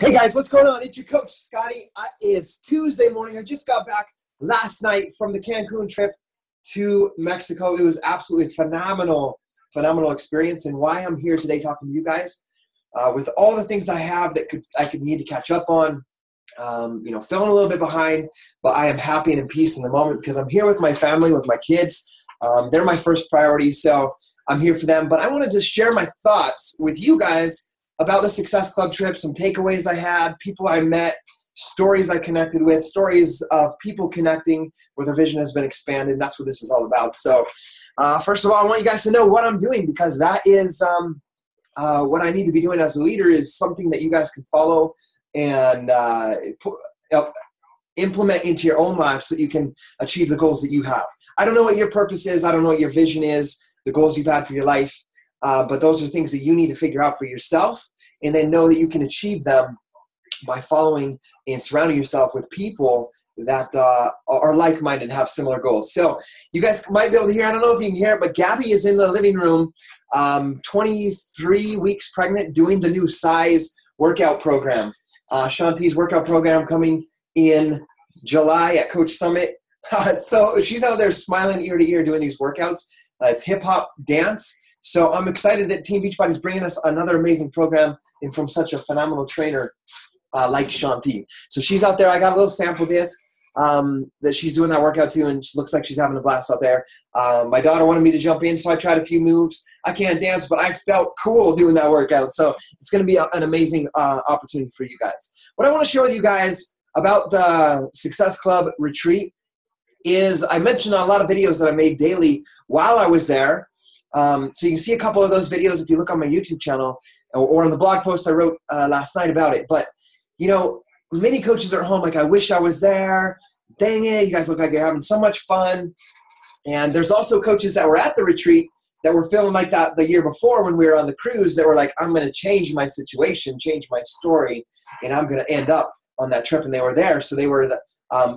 Hey guys, what's going on? It's your coach, Scotty. It's Tuesday morning. I just got back last night from the Cancun trip to Mexico. It was absolutely phenomenal experience, and why I'm here today talking to you guys with all the things I have that I could need to catch up on. Feeling a little bit behind, but I am happy and in peace in the moment because I'm here with my family, with my kids. They're my first priority, so I'm here for them. But I wanted to share my thoughts with you guys about the Success Club trip, some takeaways I had, people I met, stories I connected with, stories of people connecting where their vision has been expanded. That's what this is all about. So first of all, I want you guys to know what I'm doing, because that is what I need to be doing as a leader, is something that you guys can follow and implement into your own life so that you can achieve the goals that you have. I don't know what your purpose is. I don't know what your vision is, the goals you've had for your life. But those are things that you need to figure out for yourself, and then know that you can achieve them by following and surrounding yourself with people that are like-minded and have similar goals. So you guys might be able to hear, I don't know if you can hear it, but Gabby is in the living room, 23 weeks pregnant, doing the new size workout program. Shanti's workout program coming in July at Coach Summit. So she's out there smiling ear to ear doing these workouts. It's hip-hop dance. So I'm excited that Team Beachbody is bringing us another amazing program and from such a phenomenal trainer like Shanti. So she's out there. I got a little sample disc that she's doing that workout too, and she looks like she's having a blast out there. My daughter wanted me to jump in, so I tried a few moves. I can't dance, but I felt cool doing that workout. So it's going to be an amazing opportunity for you guys. What I want to share with you guys about the Success Club retreat is I mentioned on a lot of videos that I made daily while I was there. So you can see a couple of those videos if you look on my YouTube channel or on the blog post I wrote last night about it. But, many coaches are at home like, I wish I was there. Dang it, you guys look like you're having so much fun. And there's also coaches that were at the retreat that were feeling like that the year before when we were on the cruise, that were like, I'm going to change my situation, change my story, and I'm going to end up on that trip. And they were there. So they were the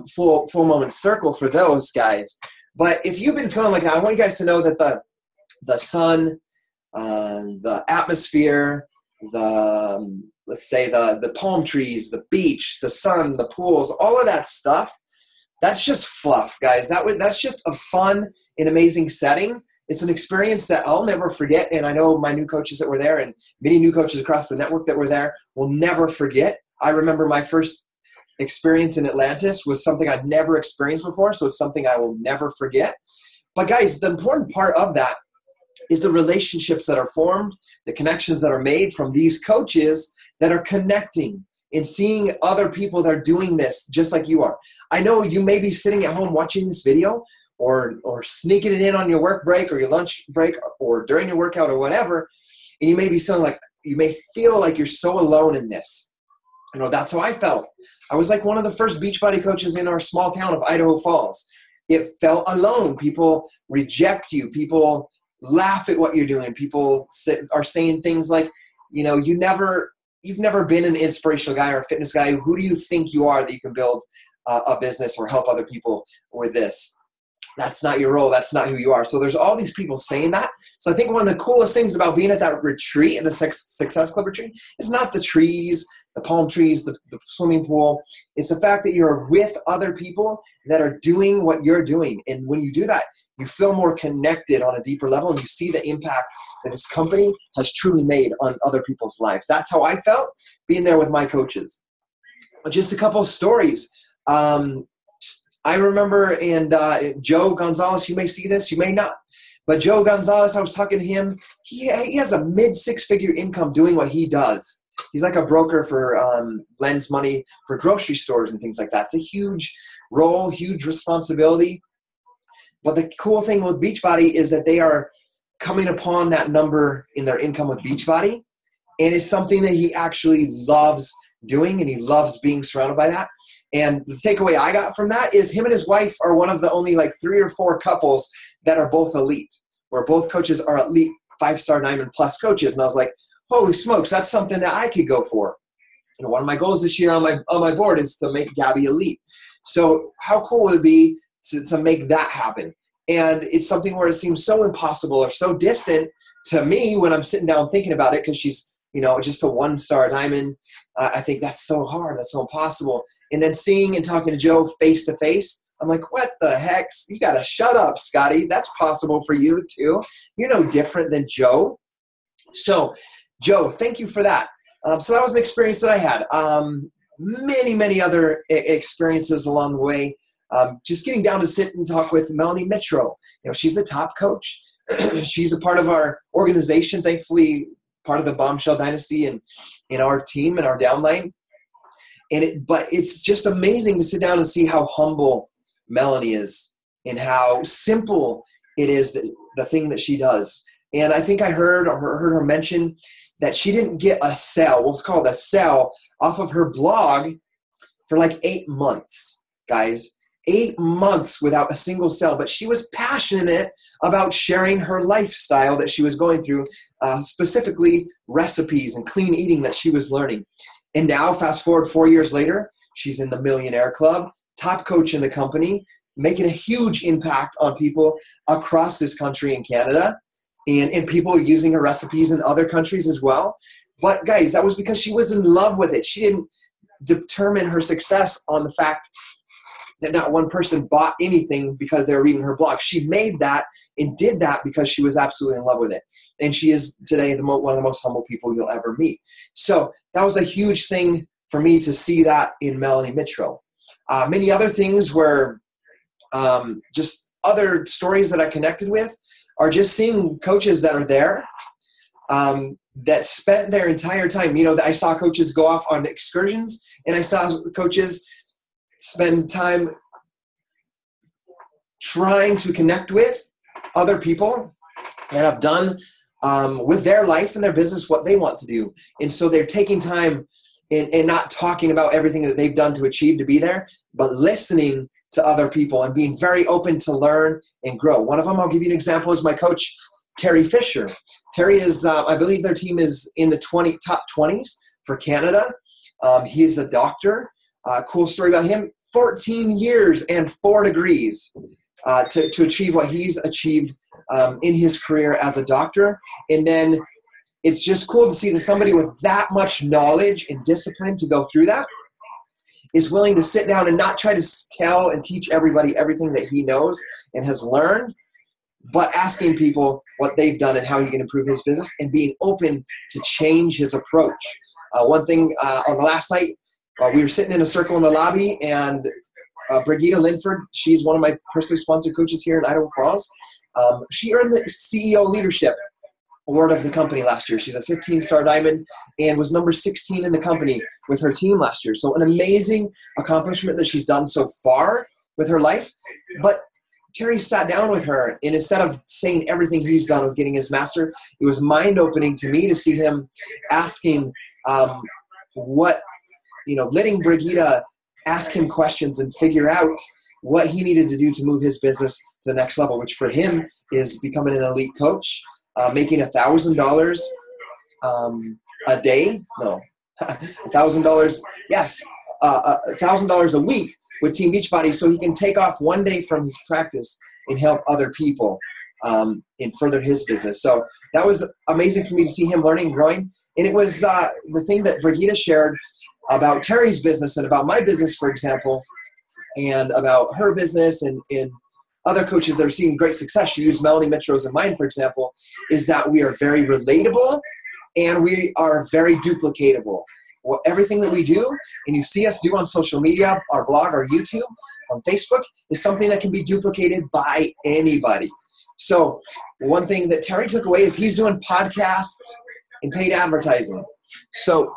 full moment circle for those guys. But if you've been feeling like that, I want you guys to know that the sun, the atmosphere, let's say the palm trees, the beach, the sun, the pools, all of that stuff, that's just fluff, guys. That's just a fun and amazing setting. It's an experience that I'll never forget, and I know my new coaches that were there and many new coaches across the network that were there will never forget. I remember my first experience in Atlantis was something I'd never experienced before, so it's something I will never forget. But guys, the important part of that is the relationships that are formed, the connections that are made from these coaches that are connecting and seeing other people that are doing this just like you are. I know you may be sitting at home watching this video or sneaking it in on your work break or your lunch break or during your workout or whatever, and you may feel like you're so alone in this. That's how I felt. I was like one of the first Beachbody coaches in our small town of Idaho Falls. It felt alone. People reject you. People laugh at what you're doing. People are saying things like, you've never been an inspirational guy or a fitness guy. Who do you think you are that you can build a business or help other people with this? That's not your role. That's not who you are. So there's all these people saying that. So I think one of the coolest things about being at that retreat, at the Success Club retreat, is not the trees, the palm trees, the swimming pool. It's the fact that you're with other people that are doing what you're doing. And when you do that, you feel more connected on a deeper level, and you see the impact that this company has truly made on other people's lives. That's how I felt being there with my coaches. Just a couple of stories. I remember, and Joe Gonzalez, you may see this, you may not. But Joe Gonzalez, I was talking to him. He has a mid-six-figure income doing what he does. He's like a broker for lends money for grocery stores and things like that. It's a huge role, huge responsibility. But the cool thing with Beachbody is that they are coming upon that number in their income with Beachbody, and it's something that he actually loves doing, and he loves being surrounded by that. And the takeaway I got from that is him and his wife are one of the only 3 or 4 couples that are both elite, where both coaches are elite 5-star Diamond Plus coaches. And I was like, holy smokes, that's something that I could go for. One of my goals this year on my board is to make Gabby elite. So how cool would it be to make that happen? And it's something where it seems so impossible or so distant to me when I'm sitting down thinking about it, because she's just a 1-star diamond. I think that's so hard. That's so impossible. And then seeing and talking to Joe face to face, I'm like, what the heck? You got to shut up, Scotty. That's possible for you too. You're no different than Joe. So Joe, thank you for that. So that was an experience that I had. Many other experiences along the way. Just getting down to sit and talk with Melanie Mitro. She's the top coach. She's a part of our organization, thankfully, part of the Bombshell Dynasty and in our team and our downline. But it's just amazing to sit down and see how humble Melanie is and how simple it is, the thing that she does. And I think I heard her mention that she didn't get a sale, what's called a sale, off of her blog for like 8 months, guys. 8 months without a single sale, but she was passionate about sharing her lifestyle that she was going through, specifically recipes and clean eating that she was learning. And now, fast forward 4 years later, she's in the Millionaire Club, top coach in the company, making a huge impact on people across this country and Canada, and people using her recipes in other countries as well. But guys, that was because she was in love with it. She didn't determine her success on the fact that not one person bought anything because they were reading her blog. She made that and did that because she was absolutely in love with it. And she is today one of the most humble people you'll ever meet. So that was a huge thing for me to see that in Melanie Mitro. Many other things were just other stories that I connected with are just seeing coaches that are there that spent their entire time. I saw coaches go off on excursions, and I saw coaches spend time trying to connect with other people that have done with their life and their business what they want to do. And so they're taking time and not talking about everything that they've done to achieve to be there, but listening to other people and being very open to learn and grow. One of them, I'll give you an example, is my coach, Terry Fisher. Terry is, I believe their team is in the top 20s for Canada. He is a doctor. Cool story about him, 14 years and 4 degrees to achieve what he's achieved in his career as a doctor. And then it's just cool to see that somebody with that much knowledge and discipline to go through that is willing to sit down and not try to tell and teach everybody everything that he knows and has learned, but asking people what they've done and how he can improve his business and being open to change his approach. One thing on the last night, we were sitting in a circle in the lobby, and Brigitte Linford, she's one of my personally sponsored coaches here in Idaho Falls. She earned the CEO Leadership Award of the company last year. She's a 15-star diamond and was number 16 in the company with her team last year. So an amazing accomplishment that she's done so far with her life. But Terry sat down with her, and instead of saying everything he's done with getting his master, it was mind-opening to me to see him asking letting Brigitte ask him questions and figure out what he needed to do to move his business to the next level, which for him is becoming an elite coach, making $1,000 a day. No, $1,000. Yes, $1,000 a week with Team Beachbody, so he can take off one day from his practice and help other people and further his business. So that was amazing for me to see him learning and growing. And it was the thing that Brigitte shared about Terry's business and about my business, for example, and about her business and other coaches that are seeing great success. She used Melanie Mitro's and mine, for example, is that we are very relatable and we are very duplicatable. Well, everything that we do, and you see us do on social media, our blog, our YouTube, on Facebook, is something that can be duplicated by anybody. So one thing that Terry took away is he's doing podcasts and paid advertising. So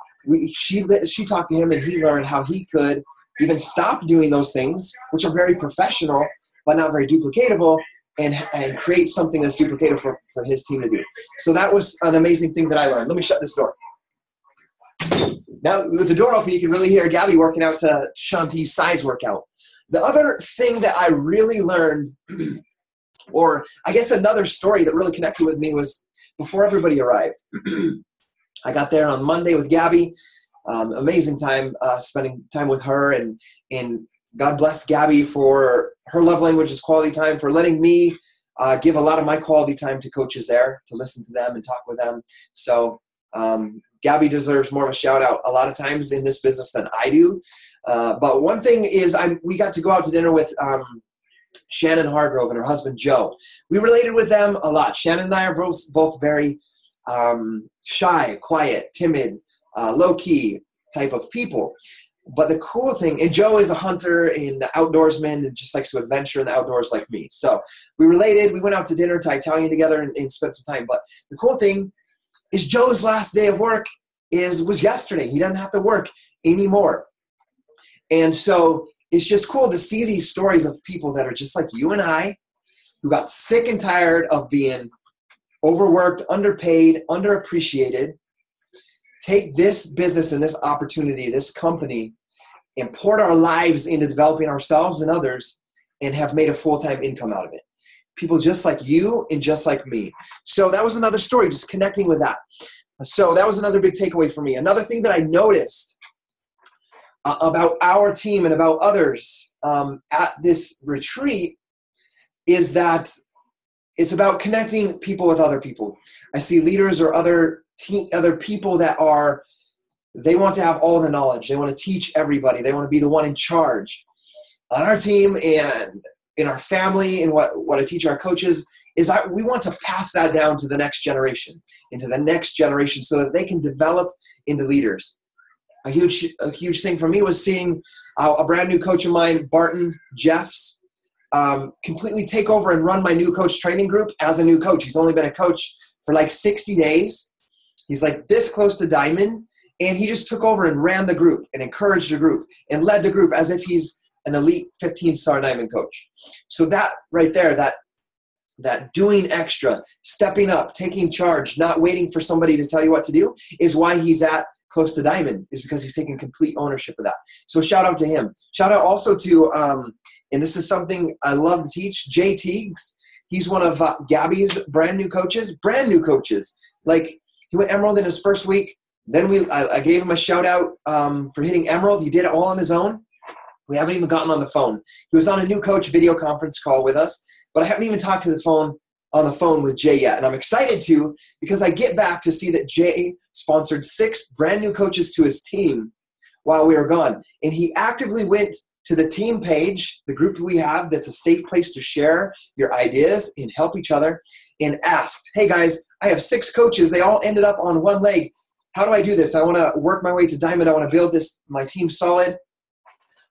she talked to him, and he learned how he could even stop doing those things, which are very professional but not very duplicatable, and create something that's duplicatable for his team to do. So that was an amazing thing that I learned. Let me shut this door. Now, with the door open, you can really hear Gabby working out to Shanti's size workout. The other thing that I really learned, or I guess another story that really connected with me, was before everybody arrived. I got there on Monday with Gabby. Amazing time spending time with her, and God bless Gabby for her love language is quality time, for letting me give a lot of my quality time to coaches there, to listen to them and talk with them. So Gabby deserves more of a shout out a lot of times in this business than I do. But one thing is we got to go out to dinner with Shannon Hargrove and her husband, Joe. We related with them a lot. Shannon and I are both very shy, quiet, timid, low-key type of people. But the cool thing, and Joe is a hunter and outdoorsman and just likes to adventure in the outdoors like me. So we related. We went out to dinner to Italian together and spent some time. But the cool thing is Joe's last day of work was yesterday. He doesn't have to work anymore. And so it's just cool to see these stories of people that are just like you and I, who got sick and tired of being overworked, underpaid, underappreciated, take this business and this opportunity, this company, and poured our lives into developing ourselves and others and have made a full-time income out of it. People just like you and just like me. So that was another story, just connecting with that. So that was another big takeaway for me. Another thing that I noticed about our team and about others at this retreat is that it's about connecting people with other people. I see leaders or other people that they want to have all the knowledge. They want to teach everybody. They want to be the one in charge. On our team and in our family and what I teach our coaches is we want to pass that down to the next generation, into the next generation so that they can develop into leaders. A huge thing for me was seeing a brand new coach of mine, Barton Jeffs, completely take over and run my new coach training group as a new coach. He's only been a coach for like 60 days. He's like this close to diamond, and he just took over and ran the group and encouraged the group and led the group as if he's an elite 15-star diamond coach. So that right there, that doing extra, stepping up, taking charge, not waiting for somebody to tell you what to do is why he's at close to diamond, is because he's taking complete ownership of that. So shout out to him. Shout out also to, and this is something I love to teach, Jay Teagues. He's one of Gabby's brand new coaches. Like, he went Emerald in his first week. Then I gave him a shout out for hitting Emerald. He did it all on his own. We haven't even gotten on the phone. He was on a new coach video conference call with us, but I haven't even talked on the phone with Jay yet. And I'm excited to, because I get back to see that Jay sponsored 6 brand new coaches to his team while we were gone. And he actively went to the team page, the group we have that's a safe place to share your ideas and help each other, and asked, hey guys, I have 6 coaches. They all ended up on one leg. How do I do this? I want to work my way to diamond. I want to build my team solid.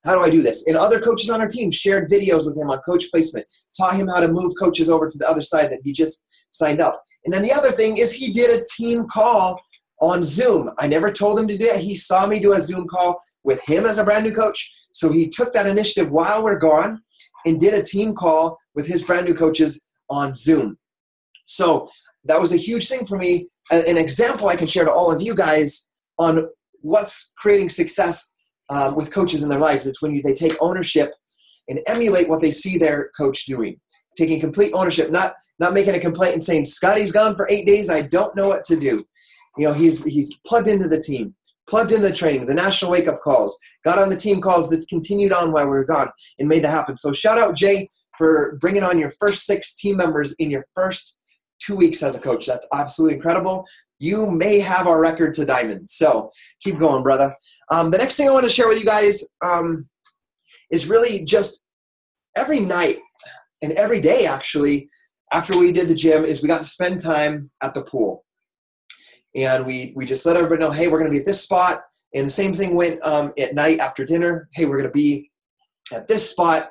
How do I do this? And other coaches on our team shared videos with him on coach placement, taught him how to move coaches over to the other side that he just signed up. And then the other thing is he did a team call on Zoom. I never told him to do it. He saw me do a Zoom call with him as a brand new coach. So he took that initiative while we're gone and did a team call with his brand new coaches on Zoom. So that was a huge thing for me. An example I can share to all of you guys on what's creating success with coaches in their lives. It's when they take ownership and emulate what they see their coach doing. Taking complete ownership, not making a complaint and saying, Scotty's gone for 8 days, I don't know what to do. You know, he's plugged into the team, plugged into the training, the national wake-up calls, got on the team calls that's continued on while we were gone and made that happen. So shout out, Jay, for bringing on your first 6 team members in your first 2 weeks as a coach. That's absolutely incredible. You may have our record to diamond. So keep going, brother. The next thing I want to share with you guys is really just every night and every day, actually, after we did the gym, is we got to spend time at the pool. And we just let everybody know, hey, we're going to be at this spot. And the same thing went at night after dinner. Hey, we're going to be at this spot.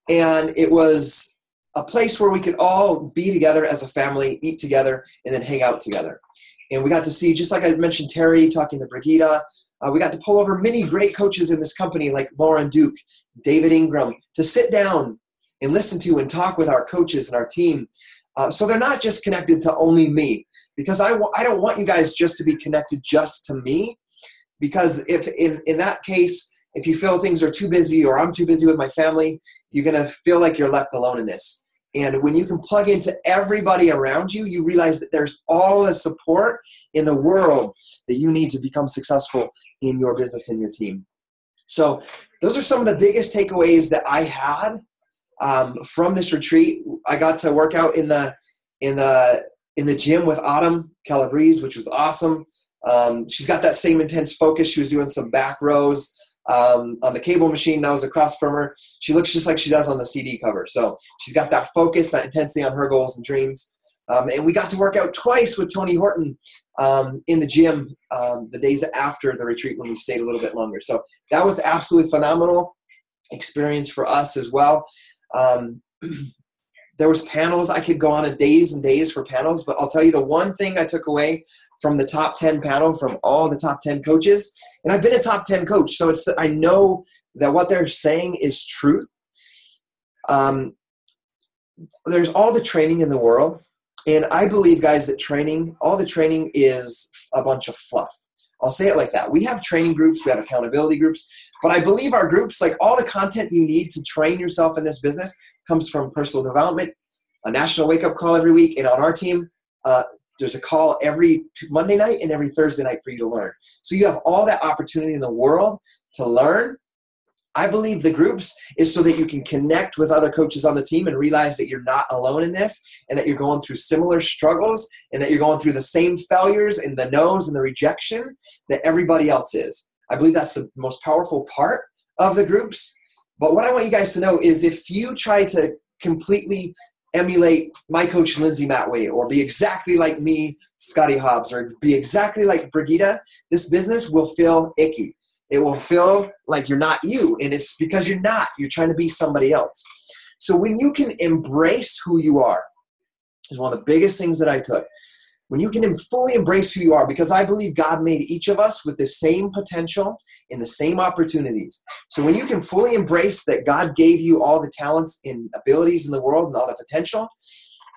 And it was a place where we could all be together as a family, eat together, and then hang out together. And we got to see, just like I mentioned, Terry talking to Brigitte, we got to pull over many great coaches in this company like Lauren Duke, David Ingram, to sit down and listen to and talk with our coaches and our team. So they're not just connected to only me, because I don't want you guys just to be connected just to me, because if in that case, if you feel things are too busy or I'm too busy with my family, you're going to feel like you're left alone in this. And when you can plug into everybody around you, you realize that there's all the support in the world that you need to become successful in your business and your team. So those are some of the biggest takeaways that I had from this retreat. I got to work out in the gym with Autumn Calabrese, which was awesome. She's got that same intense focus. She was doing some back rows on the cable machine that was across from her. She looks just like she does on the CD cover. So she's got that focus, that intensity on her goals and dreams. And we got to work out twice with Tony Horton in the gym the days after the retreat when we stayed a little bit longer. So that was absolutely phenomenal experience for us as well. There was panels. I could go on days and days for panels, but I'll tell you the one thing I took away from the top 10 panel from all the top 10 coaches, and I've been a top 10 coach, so I know that what they're saying is truth. There's all the training in the world, and I believe, guys, that all the training is a bunch of fluff. I'll say it like that. We have training groups, we have accountability groups, but I believe our groups, like all the content you need to train yourself in this business, comes from personal development, a national wake-up call every week, and on our team, there's a call every Monday night and every Thursday night for you to learn. So you have all that opportunity in the world to learn. I believe the groups is so that you can connect with other coaches on the team and realize that you're not alone in this, and that you're going through similar struggles, and that you're going through the same failures and the no's and the rejection that everybody else is. I believe that's the most powerful part of the groups. But what I want you guys to know is if you try to completely emulate my coach, Lindsay Matway, or be exactly like me, Scotty Hobbs, or be exactly like Brigitte, this business will feel icky. It will feel like you're not you, and it's because you're not. You're trying to be somebody else. So when you can embrace who you are, is one of the biggest things that I took. When you can fully embrace who you are, because I believe God made each of us with the same potential and the same opportunities. So when you can fully embrace that God gave you all the talents and abilities in the world and all the potential,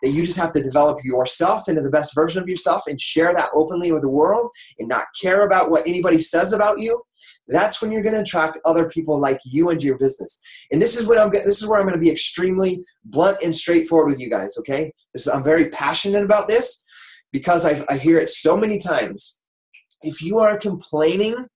that you just have to develop yourself into the best version of yourself and share that openly with the world and not care about what anybody says about you, that's when you're going to attract other people like you into your business. And this is where I'm going to be extremely blunt and straightforward with you guys, okay? I'm very passionate about this because I hear it so many times. If you are complaining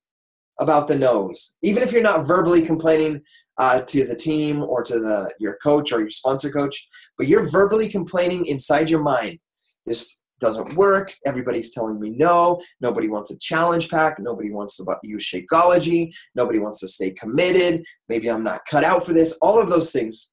about the no's, even if you're not verbally complaining to the team or to your coach or your sponsor coach, but you're verbally complaining inside your mind, this doesn't work, everybody's telling me no, nobody wants a challenge pack, nobody wants to use Shakeology, nobody wants to stay committed, maybe I'm not cut out for this, all of those things.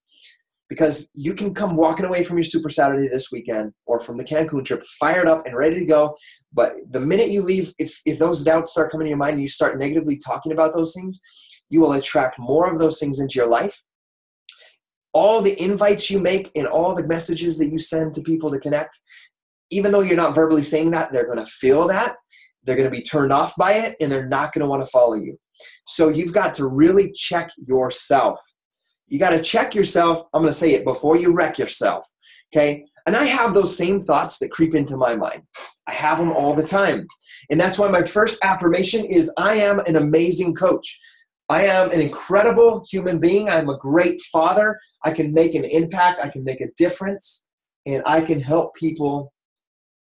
Because you can come walking away from your Super Saturday this weekend or from the Cancun trip fired up and ready to go, but the minute you leave, if those doubts start coming to your mind and you start negatively talking about those things, you will attract more of those things into your life. All the invites you make and all the messages that you send to people to connect, even though you're not verbally saying that, they're going to feel that, they're going to be turned off by it, and they're not going to want to follow you. So you've got to really check yourself. You got to check yourself. I'm going to say it before you wreck yourself. Okay. And I have those same thoughts that creep into my mind. I have them all the time. And that's why my first affirmation is I am an amazing coach. I am an incredible human being. I'm a great father. I can make an impact. I can make a difference. And I can help people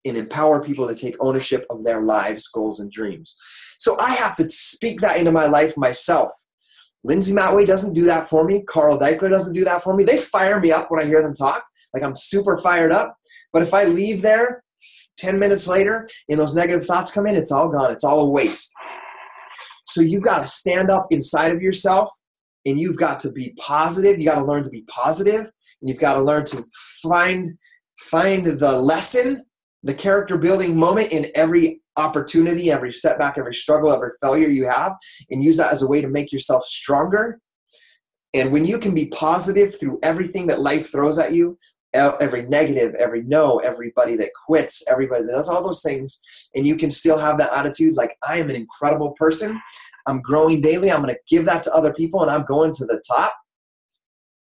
and empower people to take ownership of their lives, goals, and dreams. So I have to speak that into my life myself. Lindsay Matway doesn't do that for me. Carl Deichler doesn't do that for me. They fire me up when I hear them talk. Like I'm super fired up. But if I leave there 10 minutes later and those negative thoughts come in, it's all gone. It's all a waste. So you've got to stand up inside of yourself and you've got to be positive. You got to learn to be positive, and you've got to learn to find the lesson, the character building moment in every opportunity, every setback, every struggle, every failure you have, and use that as a way to make yourself stronger. And when you can be positive through everything that life throws at you, every negative, every no, everybody that quits, everybody that does all those things, and you can still have that attitude like, I am an incredible person, I'm growing daily, I'm going to give that to other people, and I'm going to the top.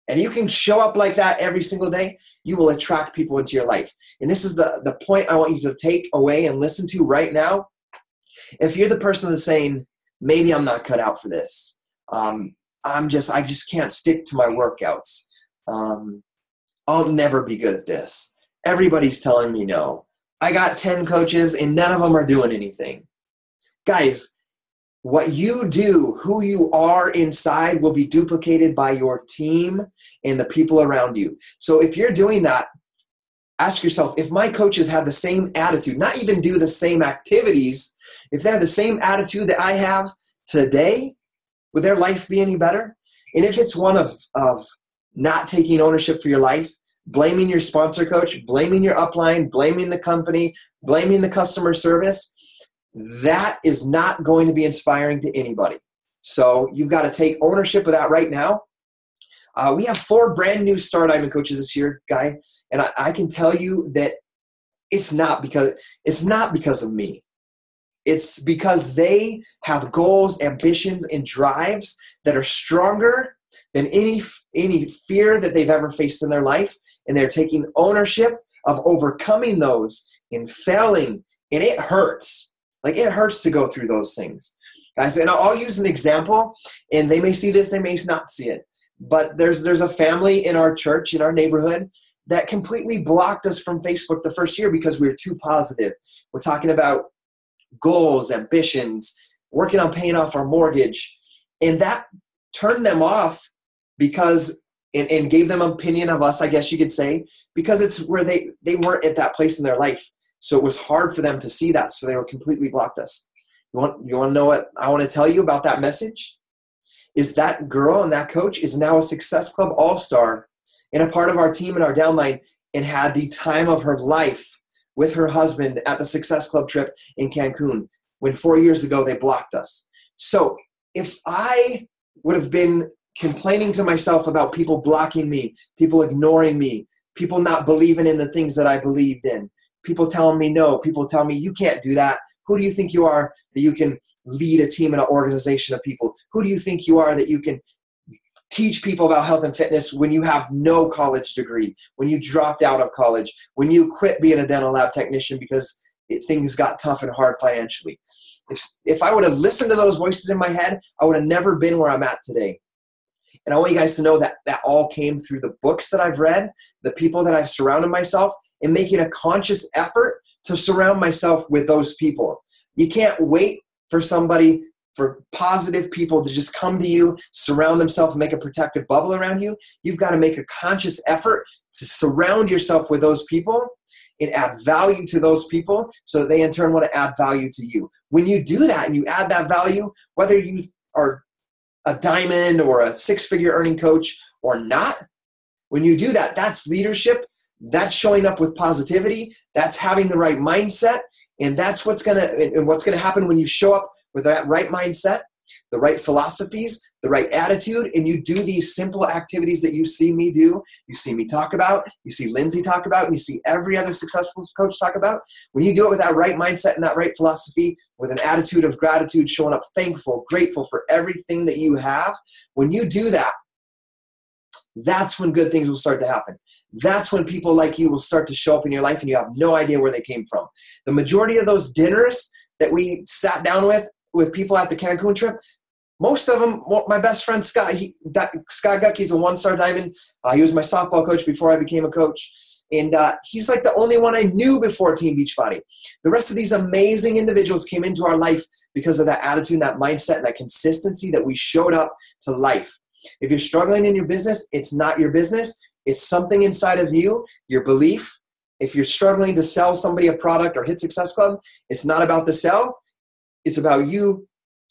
And you can show up like that every single day, you will attract people into your life. And this is the point I want you to take away and listen to right now. If you're the person that's saying, maybe I'm not cut out for this. I just can't stick to my workouts. I'll never be good at this. Everybody's telling me no. I got 10 coaches and none of them are doing anything. Guys, what you do, who you are inside, will be duplicated by your team and the people around you. So if you're doing that, Ask yourself, if my coaches had the same attitude, not even do the same activities, if they had the same attitude that I have today, would their life be any better? And if it's one of not taking ownership for your life, blaming your sponsor coach, blaming your upline, blaming the company, blaming the customer service, that is not going to be inspiring to anybody. So you've got to take ownership of that right now. We have 4 brand new Star Diamond coaches this year, Guy, and I can tell you that it's not because of me. It's because they have goals, ambitions, and drives that are stronger than any fear that they've ever faced in their life, and they're taking ownership of overcoming those and failing, and it hurts. Like, it hurts to go through those things. Guys, and I'll use an example, and they may see this, they may not see it. But there's a family in our church, in our neighborhood, that completely blocked us from Facebook the first year because we were too positive. We're talking about goals, ambitions, working on paying off our mortgage. And that turned them off because, and gave them an opinion of us, I guess you could say, because it's where they weren't at that place in their life. So it was hard for them to see that. So they were completely blocked us. You want to know what I want to tell you about that message? Is that girl and that coach is now a Success Club All-Star and a part of our team and our downline, and had the time of her life with her husband at the Success Club trip in Cancun, when 4 years ago they blocked us. So if I would have been complaining to myself about people blocking me, people ignoring me, people not believing in the things that I believed in, people telling me no, people telling me you can't do that. Who do you think you are that you can lead a team and an organization of people? Who do you think you are that you can teach people about health and fitness when you have no college degree, when you dropped out of college, when you quit being a dental lab technician because things got tough and hard financially? If I would have listened to those voices in my head, I would have never been where I'm at today. And I want you guys to know that that all came through the books that I've read, the people that I've surrounded myself, and making a conscious effort to surround myself with those people. You can't wait for positive people to just come to you, surround themselves, and make a protective bubble around you. You've got to make a conscious effort to surround yourself with those people and add value to those people so that they in turn want to add value to you. When you do that and you add that value, whether you are a diamond or a 6-figure earning coach or not, when you do that, that's leadership. That's showing up with positivity. That's having the right mindset. And that's what's going to happen when you show up with that right mindset, the right philosophies, the right attitude, and you do these simple activities that you see me do, you see me talk about, you see Lindsay talk about, and you see every other successful coach talk about. When you do it with that right mindset and that right philosophy, with an attitude of gratitude, showing up thankful, grateful for everything that you have, when you do that, that's when good things will start to happen. That's when people like you will start to show up in your life and you have no idea where they came from. The majority of those dinners that we sat down with people at the Cancun trip, most of them, my best friend Scott, Scott Gucky's a 1-star diamond. He was my softball coach before I became a coach. And he's like the only one I knew before Team Beachbody. The rest of these amazing individuals came into our life because of that attitude, that mindset, and that consistency that we showed up to life. If you're struggling in your business, it's not your business. It's something inside of you, your belief. If you're struggling to sell somebody a product or hit Success Club, it's not about the sell. It's about you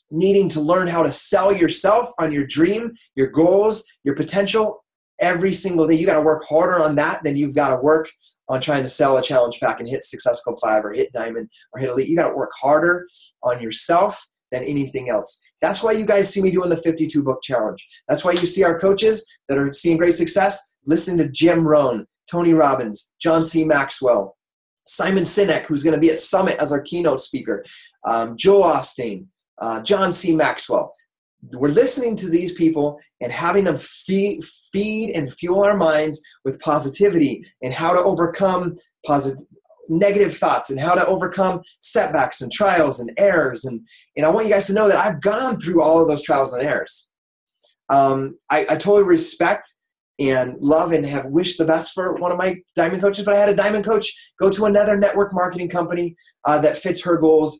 needing to learn how to sell yourself on your dream, your goals, your potential every single day. You got to work harder on that than you've got to work on trying to sell a challenge pack and hit Success Club 5 or hit Diamond or hit Elite. You got to work harder on yourself than anything else. That's why you guys see me doing the 52 book challenge. That's why you see our coaches that are seeing great success listening to Jim Rohn, Tony Robbins, John C. Maxwell, Simon Sinek, who's going to be at Summit as our keynote speaker, Joe Osteen, John C. Maxwell. We're listening to these people and having them feed and fuel our minds with positivity and how to overcome negative thoughts and how to overcome setbacks and trials and errors. And I want you guys to know that I've gone through all of those trials and errors. I totally respect and love and have wished the best for one of my diamond coaches, but I had a diamond coach go to another network marketing company that fits her goals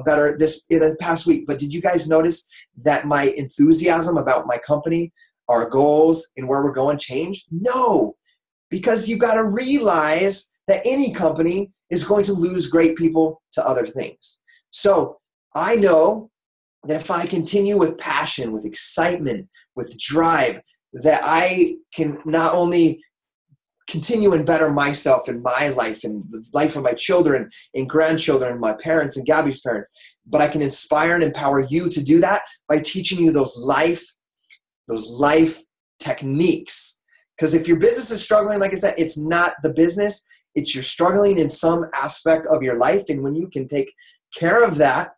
better in the past week. But did you guys notice that my enthusiasm about my company, our goals, and where we're going changed? No, because you got to realize that any company is going to lose great people to other things. So I know that if I continue with passion, with excitement, with drive, that I can not only continue and better myself in my life and the life of my children and grandchildren, my parents and Gabby's parents, but I can inspire and empower you to do that by teaching you those life techniques. Because if your business is struggling, like I said, it's not the business, it's you're struggling in some aspect of your life. And when you can take care of that,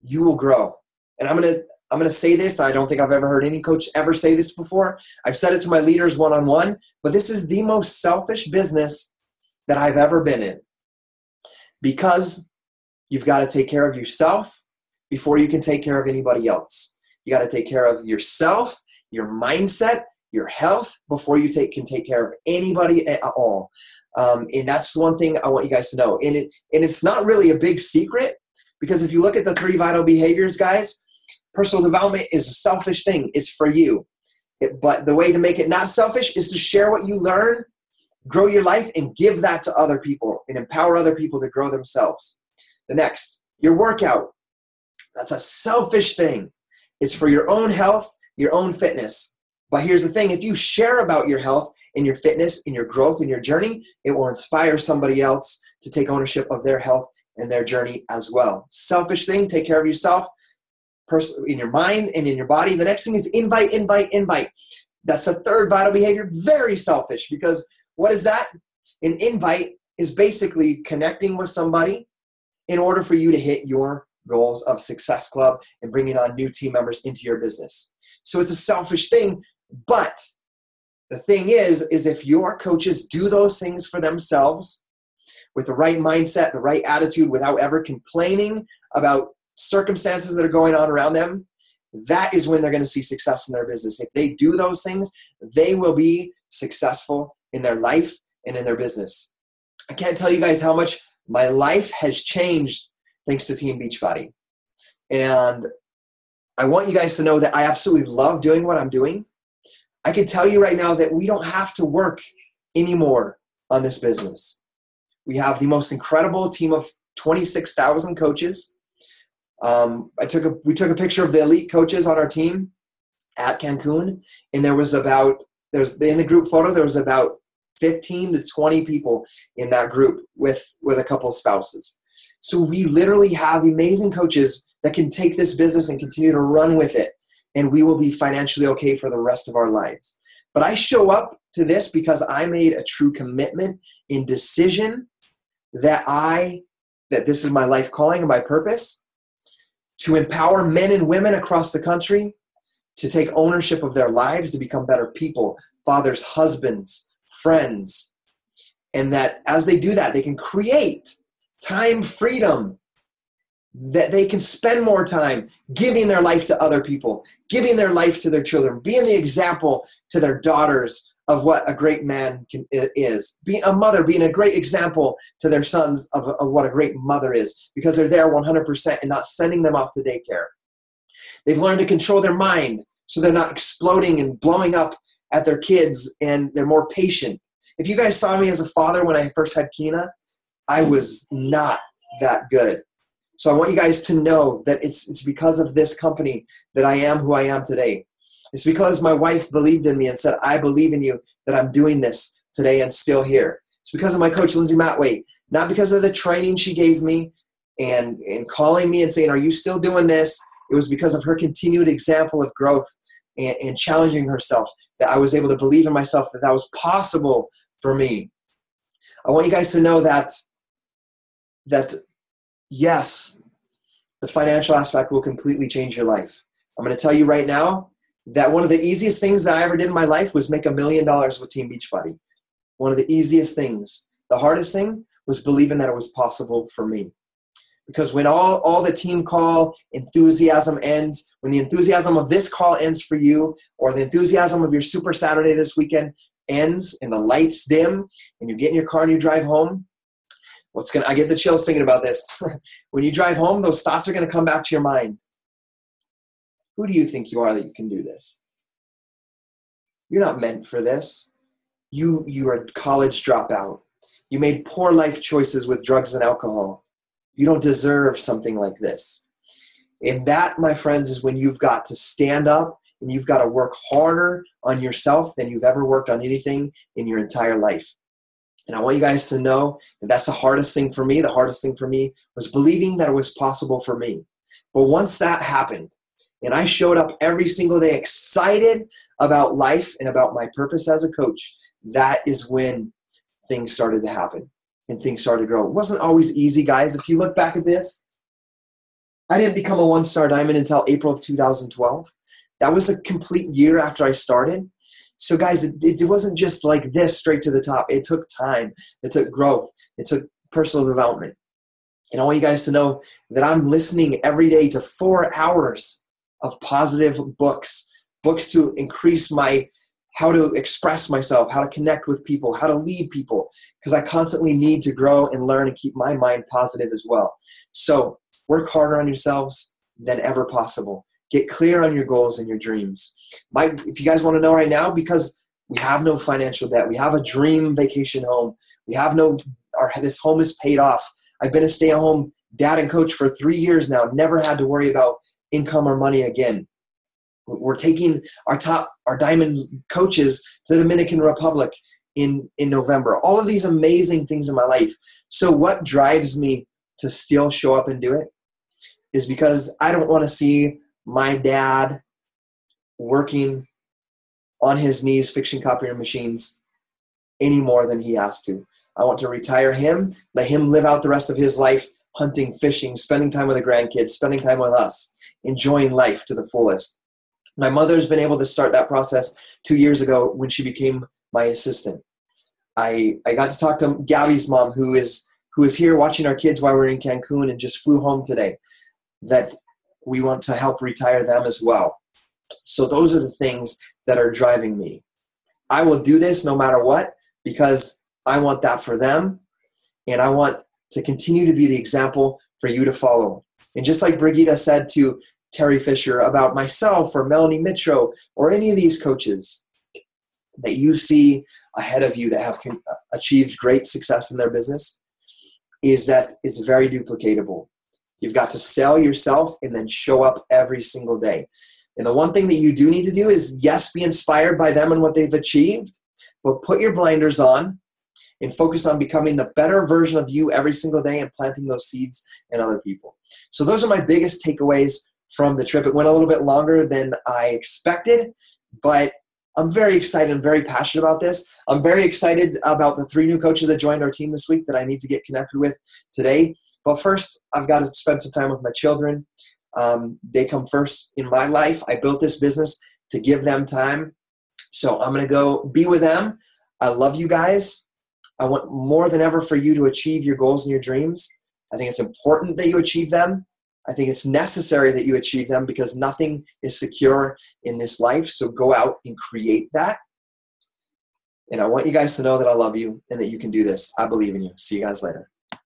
you will grow. And I'm going to say this. I don't think I've ever heard any coach ever say this before. I've said it to my leaders one-on-one, but this is the most selfish business that I've ever been in, because you've got to take care of yourself before you can take care of anybody else. You got to take care of yourself, your mindset, your health before you can take care of anybody at all. And that's one thing I want you guys to know. And it's not really a big secret, because if you look at the 3 vital behaviors, guys, personal development is a selfish thing. It's for you. But the way to make it not selfish is to share what you learn, grow your life, and give that to other people and empower other people to grow themselves. The next, your workout. That's a selfish thing. It's for your own health, your own fitness. But here's the thing. If you share about your health and your fitness and your growth and your journey, it will inspire somebody else to take ownership of their health and their journey as well. Selfish thing, take care of yourself in your mind and in your body. The next thing is invite. That's a 3rd vital behavior. Very selfish, because what is that? An invite is basically connecting with somebody in order for you to hit your goals of Success Club and bringing on new team members into your business. So it's a selfish thing, but the thing is if your coaches do those things for themselves with the right mindset, the right attitude, without ever complaining about circumstances that are going on around them, that is when they're going to see success in their business. If they do those things, they will be successful in their life and in their business. I can't tell you guys how much my life has changed thanks to Team Beachbody. And I want you guys to know that I absolutely love doing what I'm doing. I can tell you right now that we don't have to work anymore on this business. We have the most incredible team of 26,000 coaches. We took a picture of the elite coaches on our team at Cancun, and in the group photo, there was about 15 to 20 people in that group with a couple of spouses. So we literally have amazing coaches that can take this business and continue to run with it, and we will be financially okay for the rest of our lives. But I show up to this because I made a true commitment in decision that this is my life calling and my purpose, to empower men and women across the country to take ownership of their lives, to become better people, fathers, husbands, friends. And that as they do that, they can create time freedom, that they can spend more time giving their life to other people, giving their life to their children, being the example to their daughters of what a great man is. Being a mother, being a great example to their sons of what a great mother is, because they're there 100% and not sending them off to daycare. They've learned to control their mind so they're not exploding and blowing up at their kids, and they're more patient. If you guys saw me as a father when I first had Keena, I was not that good. So I want you guys to know that it's because of this company that I am who I am today. It's because my wife believed in me and said, I believe in you, that I'm doing this today and still here. It's because of my coach, Lindsay Matway, not because of the training she gave me and calling me and saying, are you still doing this? It was because of her continued example of growth and challenging herself that I was able to believe in myself, that was possible for me. I want you guys to know that yes, the financial aspect will completely change your life. I'm going to tell you right now that one of the easiest things that I ever did in my life was make $1 million with Team Beachbody. One of the easiest things. The hardest thing was believing that it was possible for me. Because when all the team call enthusiasm ends, when the enthusiasm of this call ends for you, or the enthusiasm of your Super Saturday this weekend ends and the lights dim and you get in your car and you drive home, I get the chills thinking about this. When you drive home, those thoughts are going to come back to your mind. Who do you think you are that you can do this? You're not meant for this. You are a college dropout. You made poor life choices with drugs and alcohol. You don't deserve something like this. And that, my friends, is when you've got to stand up and you've got to work harder on yourself than you've ever worked on anything in your entire life. And I want you guys to know that that's the hardest thing for me. The hardest thing for me was believing that it was possible for me. But once that happened, and I showed up every single day excited about life and about my purpose as a coach, that is when things started to happen and things started to grow. It wasn't always easy, guys. If you look back at this, I didn't become a one-star diamond until April of 2012. That was a complete year after I started. So guys, it wasn't just like this straight to the top. It took time. It took growth. It took personal development. And I want you guys to know that I'm listening every day to 4 hours of positive books to increase how to express myself, how to connect with people, how to lead people, because I constantly need to grow and learn and keep my mind positive as well. So work harder on yourselves than ever possible. Get clear on your goals and your dreams. If you guys want to know right now, because we have no financial debt, we have a dream vacation home, this home is paid off. I've been a stay-at-home dad and coach for 3 years now, never had to worry about income or money again. We're taking our diamond coaches to the Dominican Republic in November. All of these amazing things in my life. So what drives me to still show up and do it is because I don't want to see my dad working on his knees fixing copier machines any more than he has to. I want to retire him, let him live out the rest of his life hunting, fishing, spending time with the grandkids, spending time with us, enjoying life to the fullest. My mother's been able to start that process 2 years ago when she became my assistant. I got to talk to Gabby's mom, who is here watching our kids while we're in Cancun and just flew home today, that we want to help retire them as well. So those are the things that are driving me. I will do this no matter what because I want that for them, and I want to continue to be the example for you to follow. And just like Brigitte said to Terry Fisher about myself or Melanie Mitro or any of these coaches that you see ahead of you that have achieved great success in their business, is that it's very duplicatable. You've got to sell yourself and then show up every single day. And the one thing that you do need to do is, yes, be inspired by them and what they've achieved, but put your blinders on and focus on becoming the better version of you every single day and planting those seeds in other people. So those are my biggest takeaways from the trip. It went a little bit longer than I expected, but I'm very excited and very passionate about this. I'm very excited about the 3 new coaches that joined our team this week that I need to get connected with today. But first, I've got to spend some time with my children. They come first in my life. I built this business to give them time. So I'm going to go be with them. I love you guys. I want more than ever for you to achieve your goals and your dreams. I think it's important that you achieve them. I think it's necessary that you achieve them because nothing is secure in this life. So go out and create that. And I want you guys to know that I love you and that you can do this. I believe in you. See you guys later.